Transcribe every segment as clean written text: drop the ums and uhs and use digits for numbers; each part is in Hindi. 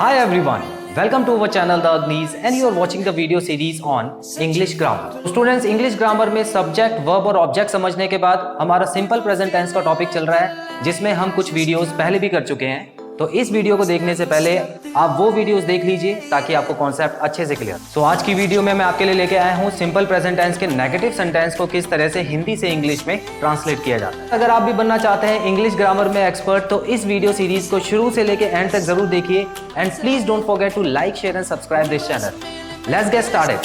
Hi everyone, welcome to our channel The Agnis and you are watching the video series on English Grammar. Students, English Grammar में सब्जेक्ट, वर्ब और ऑब्जेक्ट समझने के बाद हमारा सिंपल प्रेजेंट टेंस का टॉपिक चल रहा है जिसमें हम कुछ वीडियोस पहले भी कर चुके हैं। तो इस वीडियो को देखने से पहले आप वो वीडियोस देख लीजिए ताकि आपको कॉन्सेप्ट अच्छे से क्लियर। सो आज की वीडियो में मैं आपके लिए लेके आया हूँ सिंपल प्रेजेंट टेंस के नेगेटिव सेंटेंस को किस तरह से हिंदी से इंग्लिश में ट्रांसलेट किया जाता है। अगर आप भी बनना चाहते हैं इंग्लिश ग्रामर में एक्सपर्ट तो इस वीडियो सीरीज को शुरू से लेके एंड तक जरूर देखिए and please don't forget to like, share and subscribe this channel. Let's get started.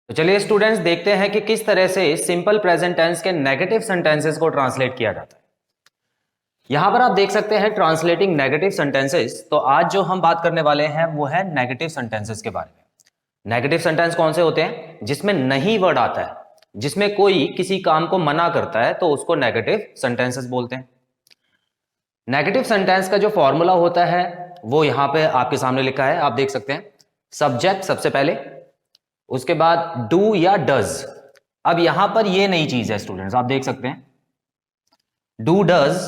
तो चलिए स्टूडेंट्स देखते हैं कि किस तरह से सिंपल प्रेजेंट टेंस के नेगेटिव सेंटेंसेस को ट्रांसलेट किया जाता है। यहां पर आप देख सकते हैं ट्रांसलेटिंग नेगेटिव सेंटेंसेस। तो आज जो हम बात करने वाले हैं वो है नेगेटिव सेंटेंसेस के बारे में। नेगेटिव सेंटेंस कौन से होते हैं? जिसमें नहीं वर्ड आता है, जिसमें कोई किसी काम को मना करता है तो उसको नेगेटिव सेंटेंसेस बोलते हैं। नेगेटिव सेंटेंस का जो फॉर्मूला होता है वो यहां पे आपके सामने लिखा है, आप देख सकते हैं। सब्जेक्ट सबसे पहले, उसके बाद डू या डज। अब यहां पर ये नई चीज है स्टूडेंट्स, आप देख सकते हैं डू डज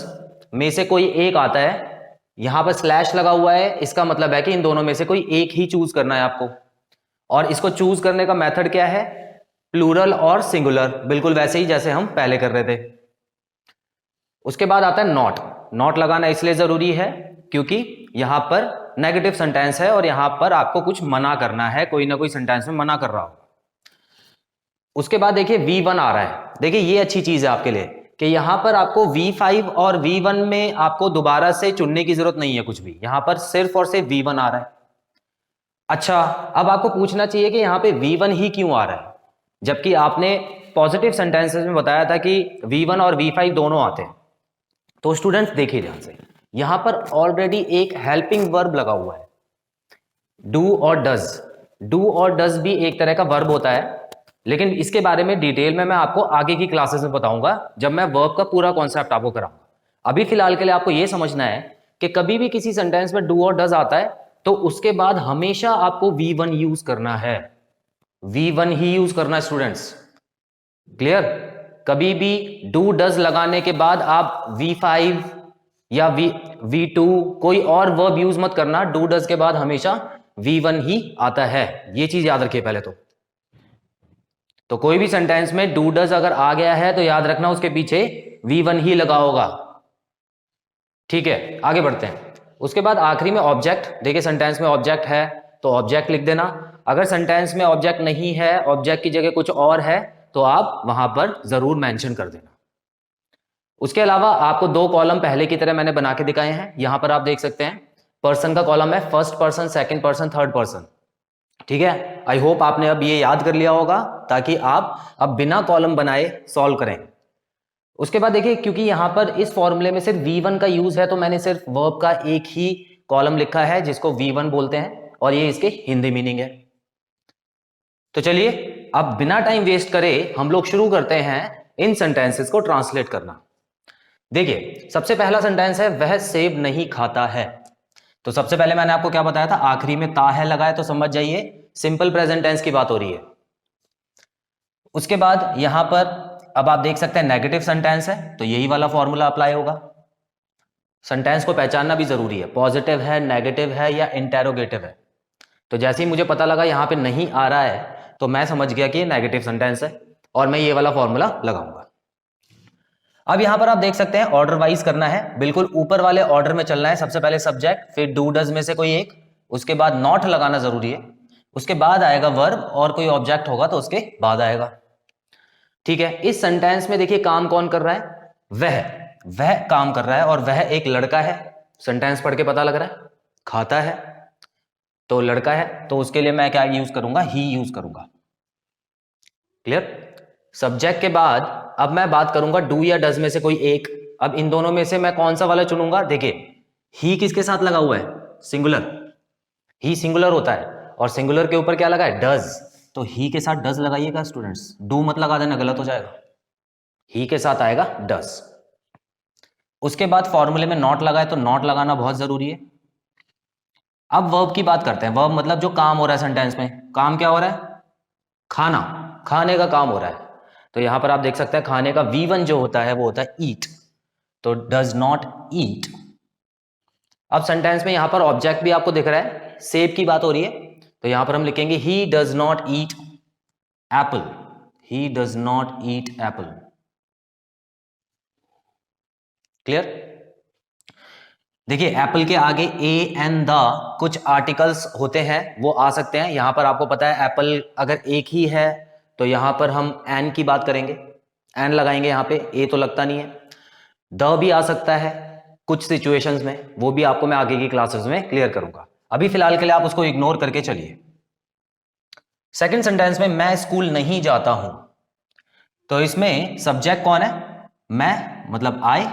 में से कोई एक आता है, यहां पर स्लैश लगा हुआ है, इसका मतलब है कि इन दोनों में से कोई एक ही चूज करना है आपको। और इसको चूज करने का मेथड क्या है? प्लूरल और सिंगुलर, बिल्कुल वैसे ही जैसे हम पहले कर रहे थे। उसके बाद आता है नॉट। नॉट लगाना इसलिए जरूरी है क्योंकि यहां पर नेगेटिव सेंटेंस है और यहां पर आपको कुछ मना करना है, कोई ना कोई सेंटेंस में मना कर रहा हो। उसके बाद देखिए V1 आ रहा है। देखिए ये अच्छी चीज है आपके लिए कि यहां पर आपको V5 और V1 में आपको दोबारा से चुनने की जरूरत नहीं है कुछ भी, यहां पर सिर्फ और सिर्फ V1 आ रहा है। अच्छा, अब आपको पूछना चाहिए कि यहां पे V1 ही क्यों आ रहा है, जबकि आपने पॉजिटिव सेंटेंसेस में बताया था कि V1 और V5 दोनों आते हैं। तो स्टूडेंट्स देखिए ध्यान से, यहां पर ऑलरेडी एक हेल्पिंग वर्ब लगा हुआ है, डू और डज। डू और डज भी एक तरह का वर्ब होता है, लेकिन इसके बारे में डिटेल में मैं आपको आगे की क्लासेस में बताऊंगा जब मैं वर्ब का पूरा कॉन्सेप्ट आपको कराऊंगा। अभी फिलहाल के लिए आपको यह समझना है कि कभी भी किसी सेंटेंस में डू और डज आता है तो उसके बाद हमेशा आपको V1 यूज करना है, V1 ही यूज करना है स्टूडेंट्स। क्लियर? कभी भी डू डज लगाने के बाद आप V5 या V2 कोई और वर्ब यूज मत करना, डू डज के बाद हमेशा V1 ही आता है, ये चीज याद रखिए पहले तो कोई भी सेंटेंस में डू डज अगर आ गया है तो याद रखना उसके पीछे V1 ही लगा होगा। ठीक है, आगे बढ़ते हैं। उसके बाद आखिरी में ऑब्जेक्ट। देखिए सेंटेंस में ऑब्जेक्ट है तो ऑब्जेक्ट लिख देना। अगर सेंटेंस में ऑब्जेक्ट नहीं है, ऑब्जेक्ट की जगह कुछ और है तो आप वहां पर जरूर मेंशन कर देना। उसके अलावा आपको दो कॉलम पहले की तरह मैंने बना के दिखाए हैं, यहां पर आप देख सकते हैं। पर्सन का कॉलम है first person, second person, third person. ठीक है, आई होप आपने अब ये याद कर लिया होगा ताकि आप अब बिना कॉलम बनाए सॉल्व करें। उसके बाद देखिए, क्योंकि यहां पर इस फॉर्मूले में सिर्फ V1 का यूज है तो मैंने सिर्फ वर्ब का एक ही कॉलम लिखा है जिसको V1 बोलते हैं और ये इसके हिंदी मीनिंग है। तो चलिए अब बिना टाइम वेस्ट करे हम लोग शुरू करते हैं इन सेंटेंसेस को ट्रांसलेट करना। देखिए सबसे पहला सेंटेंस है वह सेब नहीं खाता है। तो सबसे पहले मैंने आपको क्या बताया था, आखिरी में ता है लगाए तो समझ जाइए सिंपल प्रेजेंट टेंस की बात हो रही है। उसके बाद यहां पर अब आप देख सकते हैं नेगेटिव सेंटेंस है तो यही वाला फॉर्मूला अप्लाई होगा। सेंटेंस को पहचानना भी जरूरी है, पॉजिटिव है, नेगेटिव है या इंटेरोगेटिव है। तो जैसे ही मुझे पता लगा यहां पे नहीं आ रहा है तो मैं समझ गया कि ये नेगेटिव सेंटेंस है और मैं ये वाला फॉर्मूला लगाऊंगा। अब यहां पर आप देख सकते हैं ऑर्डर वाइज करना है, बिल्कुल ऊपर वाले ऑर्डर में चलना है। सबसे पहले सब्जेक्ट, फिर डू डज में से कोई एक, उसके बाद नॉट लगाना जरूरी है, उसके बाद आएगा वर्ब और कोई ऑब्जेक्ट होगा तो उसके बाद आएगा। ठीक है, इस सेंटेंस में देखिए काम कौन कर रहा है? वह काम कर रहा है और वह एक लड़का है। सेंटेंस पढ़ के पता लग रहा है, खाता है तो लड़का है, तो उसके लिए मैं क्या यूज करूंगा? ही यूज करूंगा। क्लियर? सब्जेक्ट के बाद अब मैं बात करूंगा डू या डज में से कोई एक। अब इन दोनों में से मैं कौन सा वाला चुनूंगा? देखिए ही किसके साथ लगा हुआ है? सिंगुलर। ही सिंगुलर होता है और सिंगुलर के ऊपर क्या लगा है? डज। तो ही के साथ डज लगाइएगा स्टूडेंट्स, डू मत लगा देना, गलत हो जाएगा। ही के साथ आएगा डज। उसके बाद फॉर्मूले में नॉट लगाए तो नॉट लगाना बहुत जरूरी है। अब वर्ब की बात करते हैं। वर्ब मतलब जो काम हो रहा है सेंटेंस में। काम क्या हो रहा है? खाना, खाने का काम हो रहा है। तो यहां पर आप देख सकते हैं खाने का V1 जो होता है वो होता है ईट, तो डज नॉट ईट। अब सेंटेंस में यहां पर ऑब्जेक्ट भी आपको दिख रहा है, सेब की बात हो रही है, तो यहां पर हम लिखेंगे he does not eat Apple, he does not eat Apple. Clear? देखिए एप्पल के आगे ए एंड द कुछ आर्टिकल्स होते हैं, वो आ सकते हैं। यहां पर आपको पता है एप्पल अगर एक ही है तो यहां पर हम एन की बात करेंगे, एन लगाएंगे यहां पे, ए तो लगता नहीं है। द भी आ सकता है कुछ सिचुएशंस में, वो भी आपको मैं आगे की क्लासेस में क्लियर करूंगा। अभी फिलहाल के लिए आप उसको इग्नोर करके चलिए। सेकंड सेंटेंस में मैं स्कूल नहीं जाता हूं, तो इसमें सब्जेक्ट कौन है? मैं, मतलब आई।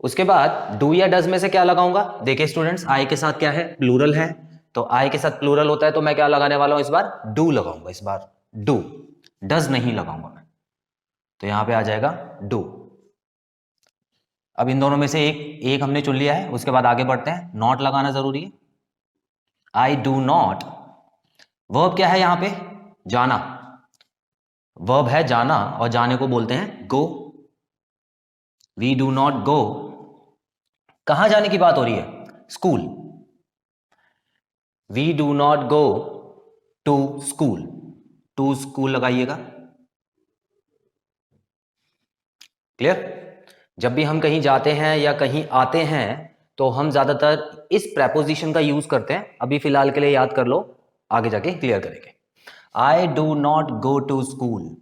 उसके बाद डू या डज में से क्या लगाऊंगा? देखिए स्टूडेंट्स, आई के साथ क्या है? प्लूरल है, तो आई के साथ प्लूरल होता है, तो मैं क्या लगाने वाला हूं इस बार? डू लगाऊंगा इस बार, डू। डज नहीं लगाऊंगा मैं, तो यहां पे आ जाएगा डू। अब इन दोनों में से एक हमने चुन लिया है, उसके बाद आगे बढ़ते हैं। नॉट लगाना जरूरी है। आई डू नॉट, वर्ब क्या है यहां पे? जाना, वर्ब है जाना, और जाने को बोलते हैं go. We do not go, कहां जाने की बात हो रही है? School. We do not go to school, to school लगाइएगा। क्लियर? जब भी हम कहीं जाते हैं या कहीं आते हैं तो हम ज्यादातर इस प्रेपोजिशन का यूज करते हैं। अभी फिलहाल के लिए याद कर लो, आगे जाके क्लियर करेंगे। I do not go to school,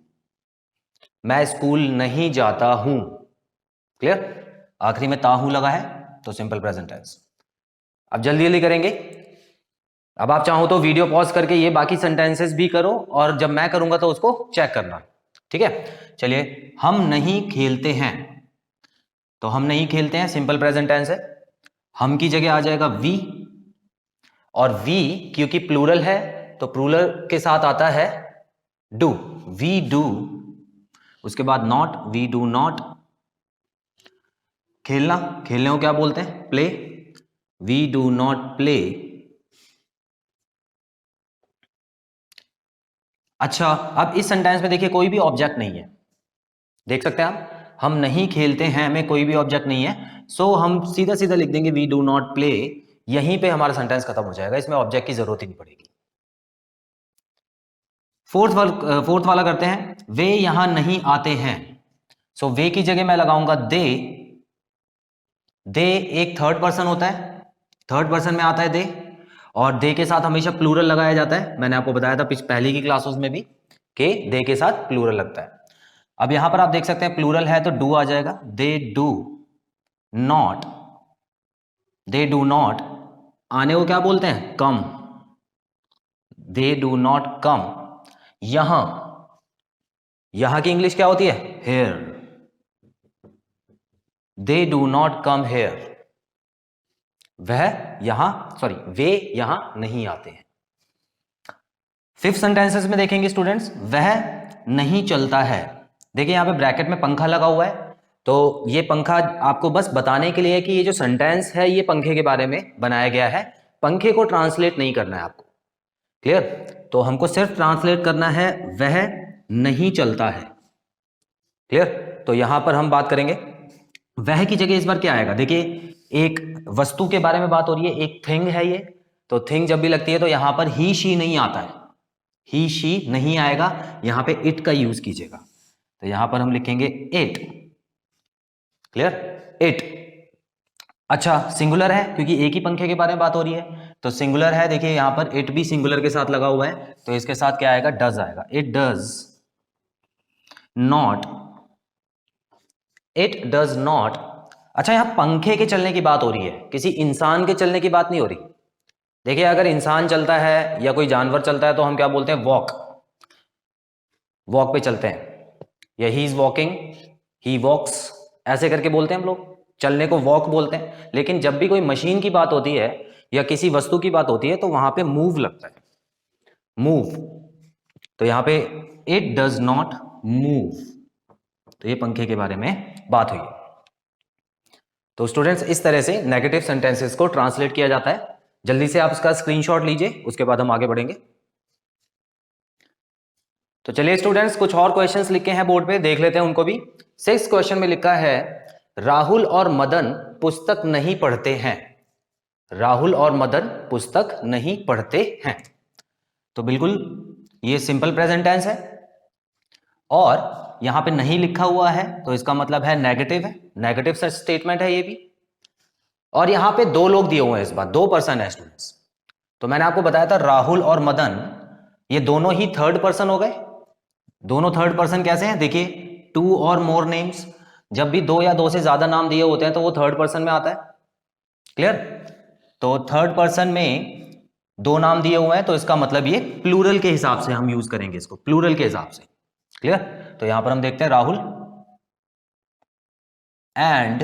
मैं स्कूल नहीं जाता हूं। क्लियर? आखिरी में ताहू लगा है तो सिंपल प्रेजेंट टेंस। अब जल्दी जल्दी करेंगे। अब आप चाहो तो वीडियो पॉज करके ये बाकी सेंटेंसेस भी करो, और जब मैं करूंगा तो उसको चेक करना। ठीक है? चलिए, हम नहीं खेलते हैं, तो हम नहीं खेलते हैं सिंपल प्रेजेंट टेंस है। हम की जगह आ जाएगा वी, और वी क्योंकि प्लूरल है तो प्लूरल के साथ आता है डू, वी डू। उसके बाद नॉट, वी डू नॉट। खेलना, खेलने को क्या बोलते हैं? Play, we do not play. अच्छा, अब इस सेंटेंस में देखिए कोई भी ऑब्जेक्ट नहीं है, देख सकते हैं आप। हम नहीं खेलते हैं में कोई भी ऑब्जेक्ट नहीं है, सो हम सीधा सीधा लिख देंगे वी डू नॉट प्ले। यहीं पे हमारा सेंटेंस खत्म हो जाएगा, इसमें ऑब्जेक्ट की जरूरत ही नहीं पड़ेगी। फोर्थ वाला करते हैं। वे यहां नहीं आते हैं, सो वे की जगह मैं लगाऊंगा दे। दे एक थर्ड पर्सन होता है, थर्ड पर्सन में आता है दे, और दे के साथ हमेशा प्लूरल लगाया जाता है। मैंने आपको बताया था पहले की क्लासेस में भी कि दे के साथ प्लूरल लगता है। अब यहां पर आप देख सकते हैं प्लूरल है तो डू आ जाएगा, they do not, they do not. आने को क्या बोलते हैं? Come, they do not come. यहां, यहां की इंग्लिश क्या होती है? Here, they do not come here. वह यहां, सॉरी वे यहां नहीं आते हैं। फिफ्थ सेंटेंसेस में देखेंगे स्टूडेंट्स, वह नहीं चलता है। देखिए यहां पे ब्रैकेट में पंखा लगा हुआ है, तो ये पंखा आपको बस बताने के लिए है कि ये जो सेंटेंस है ये पंखे के बारे में बनाया गया है, पंखे को ट्रांसलेट नहीं करना है आपको। क्लियर? तो हमको सिर्फ ट्रांसलेट करना है वह नहीं चलता है। क्लियर? तो यहां पर हम बात करेंगे, वह की जगह इस बार क्या आएगा? देखिए एक वस्तु के बारे में बात हो रही है, एक थिंग है ये, तो थिंग जब भी लगती है तो यहां पर ही शी नहीं आता है, ही शी नहीं आएगा, यहां पे इट का यूज कीजिएगा। तो यहां पर हम लिखेंगे इट। क्लियर? इट। अच्छा, सिंगुलर है क्योंकि एक ही पंखे के बारे में बात हो रही है, तो सिंगुलर है। देखिए यहां पर इट भी सिंगुलर के साथ लगा हुआ है, तो इसके साथ क्या आएगा? डज आएगा। It does not, it does not. अच्छा, यहां पंखे के चलने की बात हो रही है, किसी इंसान के चलने की बात नहीं हो रही। देखिए अगर इंसान चलता है या कोई जानवर चलता है तो हम क्या बोलते हैं? वॉक, वॉक पे चलते हैं, या ही इज वॉकिंग, ही वॉक्स, ऐसे करके बोलते हैं हम लोग, चलने को वॉक बोलते हैं। लेकिन जब भी कोई मशीन की बात होती है या किसी वस्तु की बात होती है तो वहां पे मूव लगता है, मूव। तो यहां पे इट डज नॉट मूव, तो ये पंखे के बारे में बात हुई। तो स्टूडेंट्स इस तरह से नेगेटिव सेंटेंसेस को ट्रांसलेट किया जाता है। जल्दी से आप इसका स्क्रीनशॉट लीजिए, उसके बाद हम आगे बढ़ेंगे। तो चलिए स्टूडेंट्स, कुछ और क्वेश्चंस लिखे हैं बोर्ड पे, देख लेते हैं उनको भी। 6th क्वेश्चन में लिखा है राहुल और मदन पुस्तक नहीं पढ़ते हैं। राहुल और मदन पुस्तक नहीं पढ़ते हैं। तो बिल्कुल ये सिंपल प्रेजेंट टेंस है और यहां पे नहीं लिखा हुआ है तो इसका मतलब है नेगेटिव है, नेगेटिव स्टेटमेंट है ये भी। और यहां पे दो लोग दिए हुए हैं, इस बार 2 पर्सन है स्टूडेंट्स। तो मैंने आपको बताया था राहुल और मदन ये दोनों ही थर्ड पर्सन हो गए। दोनों थर्ड पर्सन कैसे हैं, देखिए 2 और मोर नेम्स, जब भी 2 या 2 से ज्यादा नाम दिए होते हैं तो वो थर्ड पर्सन में आता है। क्लियर? तो थर्ड पर्सन में 2 नाम दिए हुए हैं तो इसका मतलब ये प्लूरल के हिसाब से हम यूज करेंगे इसको, प्लूरल के हिसाब से। क्लियर? तो यहां पर हम देखते हैं राहुल एंड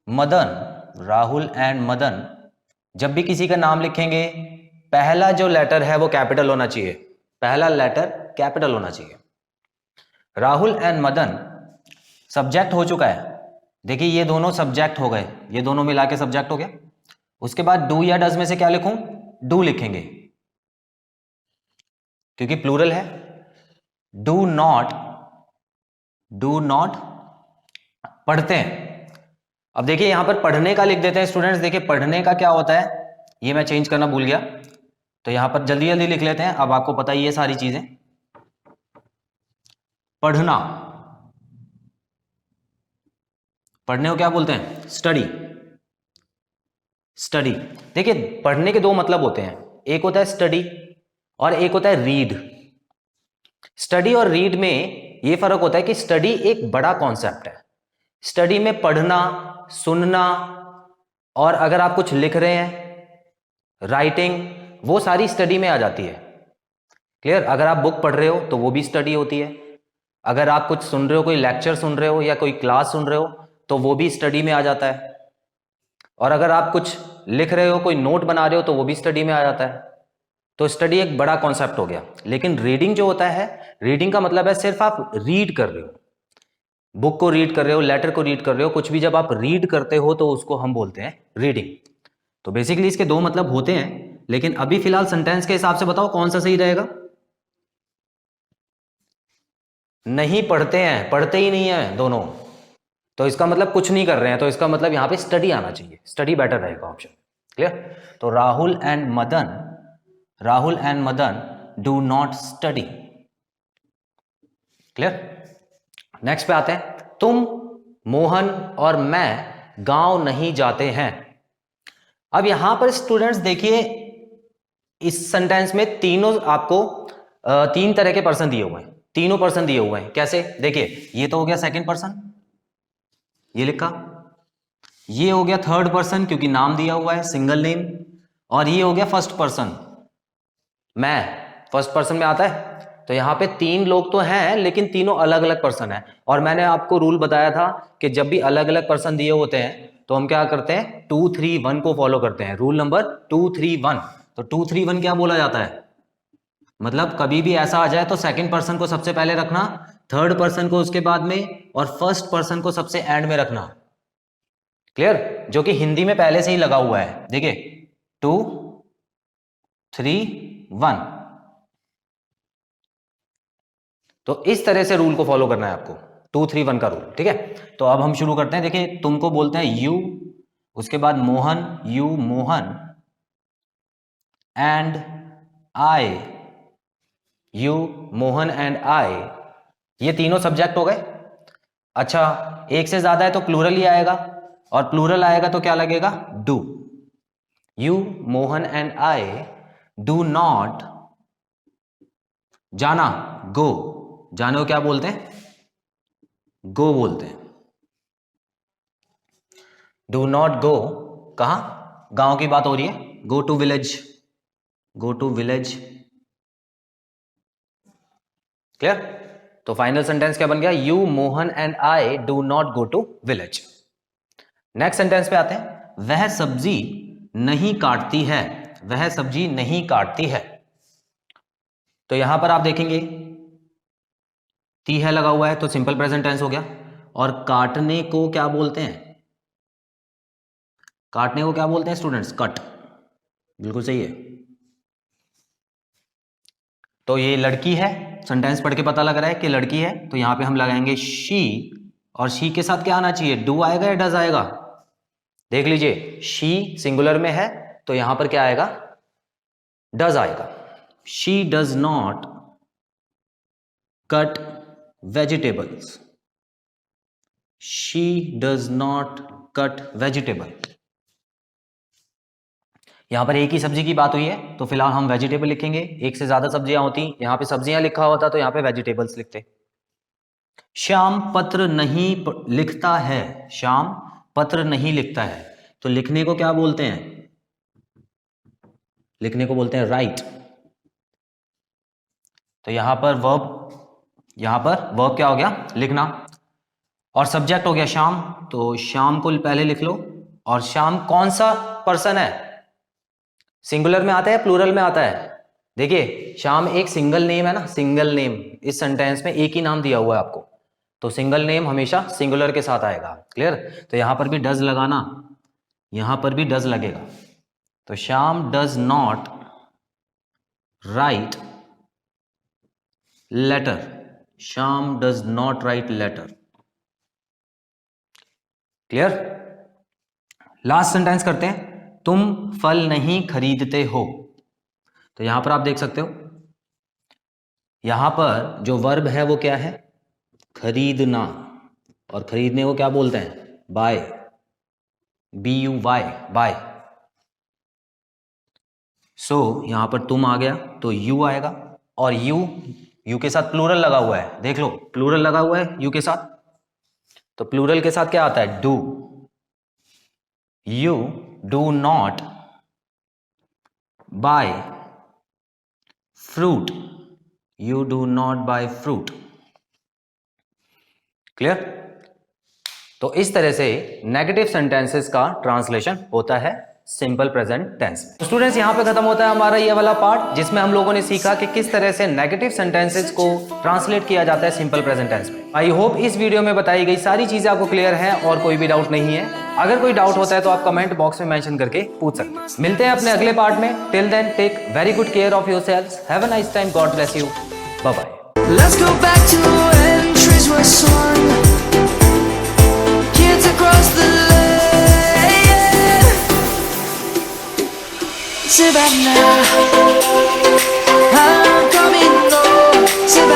मदन। राहुल एंड मदन, जब भी किसी का नाम लिखेंगे पहला जो लेटर है वो कैपिटल होना चाहिए, पहला लेटर कैपिटल होना चाहिए। राहुल एंड मदन सब्जेक्ट हो चुका है, देखिए ये दोनों सब्जेक्ट हो गए, ये दोनों मिला के सब्जेक्ट हो गया। उसके बाद डू या डज में से क्या लिखूं, डू लिखेंगे क्योंकि प्लूरल है। डू नॉट पढ़ते हैं। अब देखिए यहां पर पढ़ने का लिख देते हैं स्टूडेंट्स। देखिए पढ़ने का क्या होता है, ये मैं चेंज करना भूल गया, तो यहां पर जल्दी जल्दी लिख लेते हैं। अब आपको पता ही है सारी चीजें। पढ़ना, पढ़ने को क्या बोलते हैं, स्टडी। स्टडी, देखिए पढ़ने के 2 मतलब होते हैं, एक होता है स्टडी और एक होता है रीड। स्टडी और रीड में ये फर्क होता है कि स्टडी एक बड़ा कॉन्सेप्ट है। स्टडी में पढ़ना, सुनना और अगर आप कुछ लिख रहे हैं, राइटिंग, वो सारी स्टडी में आ जाती है। क्लियर? अगर आप बुक पढ़ रहे हो तो वो भी स्टडी होती है। अगर आप कुछ सुन रहे हो, कोई लेक्चर सुन रहे हो या कोई क्लास सुन रहे हो तो वो भी स्टडी में आ जाता है। और अगर आप कुछ लिख रहे हो, कोई नोट बना रहे हो तो वो भी स्टडी में आ जाता है। तो स्टडी एक बड़ा कॉन्सेप्ट हो गया। लेकिन रीडिंग जो होता है, रीडिंग का मतलब है सिर्फ आप रीड कर रहे हो, बुक को रीड कर रहे हो, लेटर को रीड कर रहे हो, कुछ भी जब आप रीड करते हो तो उसको हम बोलते हैं रीडिंग। तो बेसिकली इसके 2 मतलब होते हैं, लेकिन अभी फिलहाल सेंटेंस के हिसाब से बताओ कौन सा सही रहेगा। नहीं पढ़ते हैं, पढ़ते ही नहीं है दोनों, तो इसका मतलब कुछ नहीं कर रहे हैं, तो इसका मतलब यहां पे स्टडी आना चाहिए, स्टडी बेटर रहेगा ऑप्शन। क्लियर? तो Rahul and Madan do not study. Clear? Next पे आते हैं, तुम, मोहन और मैं गांव नहीं जाते हैं। अब यहां पर स्टूडेंट्स देखिए इस सेंटेंस में तीनों आपको 3 तरह के पर्सन दिए हुए हैं, तीनों पर्सन दिए हुए हैं। कैसे? देखिए ये तो हो गया सेकंड पर्सन, ये लिखा, ये हो गया थर्ड पर्सन क्योंकि नाम दिया हुआ है, सिंगल नेम, और ये हो गया फर्स्ट पर्सन, मैं, फर्स्ट पर्सन में आता है। तो यहां पे 3 लोग तो हैं लेकिन तीनों अलग अलग पर्सन हैं। और मैंने आपको रूल बताया था कि जब भी अलग अलग पर्सन दिए होते हैं तो हम क्या करते हैं, 2 3 1 को फॉलो करते हैं। Rule number 2 3 1। तो 2 3 1 क्या बोला जाता है, मतलब कभी भी ऐसा आ जाए तो सेकंड पर्सन को सबसे पहले रखना, थर्ड पर्सन को उसके बाद में, और फर्स्ट पर्सन को सबसे एंड में रखना। क्लियर? जो कि हिंदी में पहले से ही लगा हुआ है, देखिए 2 3 1। तो इस तरह से रूल को फॉलो करना है आपको, 2 3 1 का रूल। ठीक है? तो अब हम शुरू करते हैं। देखिए तुमको बोलते हैं यू, उसके बाद Mohan, you Mohan, and I, you Mohan and आई, ये तीनों सब्जेक्ट हो गए। अच्छा, एक से ज्यादा है तो प्लूरल ही आएगा, और प्लूरल आएगा तो क्या लगेगा, do. You Mohan and I do not, जाना, गो, जाने को क्या बोलते हैं, गो बोलते हैं। डू नॉट गो, कहां, गांव की बात हो रही है, go to village, go to village. Clear? तो फाइनल सेंटेंस क्या बन गया, you Mohan and I do not go to village. Next sentence पे आते हैं, वह सब्जी नहीं काटती है, वह सब्जी नहीं काटती है। तो यहां पर आप देखेंगे ती है लगा हुआ है तो सिंपल प्रेजेंट टेंस हो गया। और काटने को क्या बोलते हैं? काटने को क्या बोलते हैं स्टूडेंट्स? कट। बिल्कुल सही है। तो ये लड़की है, सेंटेंस पढ़ के पता लग रहा है कि लड़की है, तो यहां पे हम लगाएंगे शी, और शी के साथ क्या आना चाहिए? डू आएगा या डज आएगा? देख लीजिए, शी सिंगुलर में है तो यहां पर क्या आएगा? डज आएगा। She does not cut vegetables. She does not cut vegetable. यहां पर एक ही सब्जी की बात हुई है तो फिलहाल हम वेजिटेबल लिखेंगे। एक से ज्यादा सब्जियां होती, यहां पे सब्जियां लिखा होता तो यहां पे वेजिटेबल्स लिखते। श्याम पत्र नहीं लिखता है। श्याम पत्र नहीं लिखता है, तो लिखने को क्या बोलते हैं? लिखने को बोलते हैं राइट। तो यहां पर वर्ब क्या हो गया? लिखना। और सब्जेक्ट हो गया श्याम, तो श्याम को पहले लिख लो। और श्याम कौन सा पर्सन है? सिंगुलर में आता है, प्लूरल में आता है? देखिए, श्याम एक सिंगल नेम है ना, सिंगल नेम। इस सेंटेंस में एक ही नाम दिया हुआ है आपको, तो सिंगल नेम हमेशा सिंगुलर के साथ आएगा। क्लियर? तो यहां पर भी डज लगाना, यहां पर भी डज लगेगा। तो Shyam does not write letter. Shyam does not write letter. Clear? Last sentence करते हैं। तुम फल नहीं खरीदते हो। तो यहां पर आप देख सकते हो, यहां पर जो वर्ब है वो क्या है? खरीदना। और खरीदने को क्या बोलते हैं? बाय। BUY, bye. सो यहां पर तुम आ गया तो यू आएगा, और यू के साथ प्लूरल लगा हुआ है। देख लो, प्लूरल लगा हुआ है यू के साथ, तो प्लूरल के साथ क्या आता है? Do. You do not buy fruit. You do not buy fruit. Clear? तो इस तरह से नेगेटिव सेंटेंसेस का ट्रांसलेशन होता है सिंपल प्रेजेंट टेंस। तो स्टूडेंट्स, यहां पे खत्म होता है हमारा ये वाला पार्ट, जिसमें हम लोगों ने सीखा कि किस तरह से नेगेटिव सेंटेंसेस को ट्रांसलेट किया जाता है सिंपल प्रेजेंट टेंस में। आई होप इस वीडियो में बताई गई सारी चीजें आपको क्लियर हैं और कोई भी डाउट नहीं है। अगर कोई डाउट होता है तो आप कमेंट बॉक्स में मेंशन करके पूछ सकते हैं। मिलते हैं अपने अगले पार्ट में। Till then, take very good care of yourselves. Have a nice time. God bless you. Bye bye. Let's go back to when trees were swung, kids across the lane, Savannah.